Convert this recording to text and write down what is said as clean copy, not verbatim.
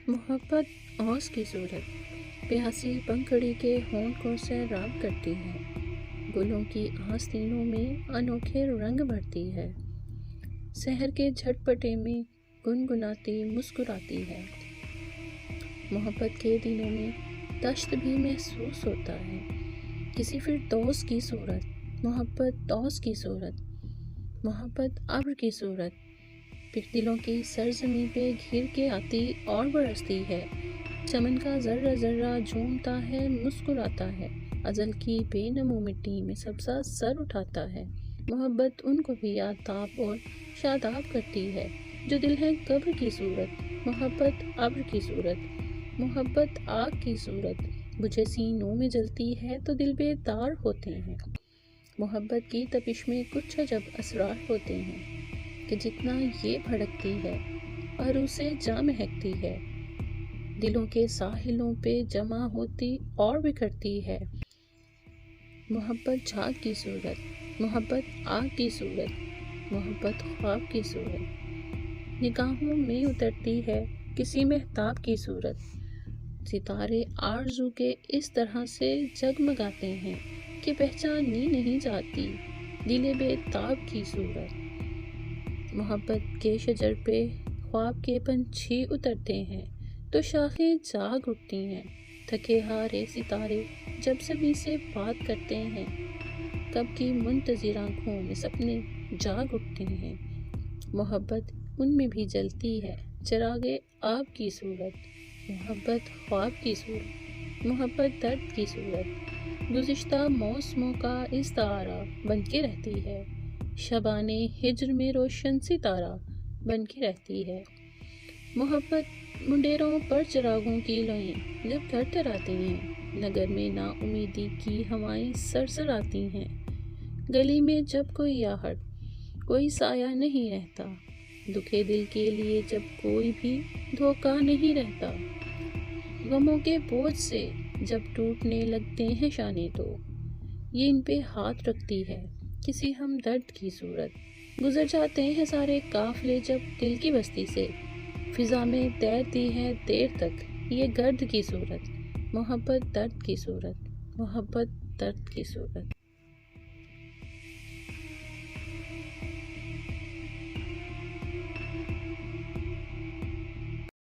محبت اوس کی صورت، پیاسی پنکھڑی کے ہونٹ کو سیراب کرتی ہے، گلوں کی آستینوں میں انوکھے رنگ بھرتی ہے، سحر کے جھٹپٹے میں گنگناتی مسکراتی ہے۔ محبت کے دنوں میں دشت بھی محسوس ہوتا ہے، کسی فردوس کی صورت، محبت دوست کی صورت، محبت ابر کی صورت، پھر دلوں کی سرزمین پہ گھر کے آتی اور برستی ہے، چمن کا ذرہ ذرہ جھومتا ہے، مسکراتا ہے، ازل کی بے نمو مٹی میں سبزہ سر اٹھاتا ہے۔ محبت ان کو بھی یاداب اور شاداب کرتی ہے جو دل ہے قبر کی صورت، محبت ابر کی صورت، محبت آگ کی صورت، بجھے سینوں میں جلتی ہے تو دل بیدار ہوتے ہیں۔ محبت کی تپش میں کچھ عجب اسرار ہوتے ہیں کہ جتنا یہ بھڑکتی ہے اور اسے جا مہکتی ہے، دلوں کے ساحلوں پہ جمع ہوتی اور بکھرتی ہے۔ محبت جھاگ کی صورت، محبت آگ کی صورت، محبت خواب کی صورت، نگاہوں میں اترتی ہے کسی مہتاب کی صورت، ستارے آرزو کے اس طرح سے جگمگاتے ہیں کہ پہچانی نہیں جاتی، دل بیتاب کی صورت۔ محبت کے شجر پہ خواب کے پنچھی اترتے ہیں تو شاخیں جاگ اٹھتی ہیں، تھکے ہارے ستارے جب سبھی سے بات کرتے ہیں، کب کی منتظر آنکھوں میں سپنے جاگ اٹھتے ہیں۔ محبت ان میں بھی جلتی ہے چراغ آب کی صورت، محبت خواب کی صورت، محبت درد کی صورت، گزشتہ موسموں کا استعارہ بن کے رہتی ہے، شبانے ہجر میں روشن ستارہ بن کے رہتی ہے۔ محبت منڈیروں پر چراغوں کی لوئیں جب تر آتی ہیں، نگر میں نا امیدی کی ہوائیں سرسر آتی ہیں، گلی میں جب کوئی آہٹ، کوئی سایہ نہیں رہتا، دکھے دل کے لیے جب کوئی بھی دھوکہ نہیں رہتا، غموں کے بوجھ سے جب ٹوٹنے لگتے ہیں شانے تو یہ ان پہ ہاتھ رکھتی ہے کسی ہمدرد کی صورت۔ گزر جاتے ہیں سارے قافلے جب دل کی بستی سے، فضا میں تیرتی ہے دیر تک یہ گرد کی صورت، محبت درد کی صورت، محبت درد کی صورت۔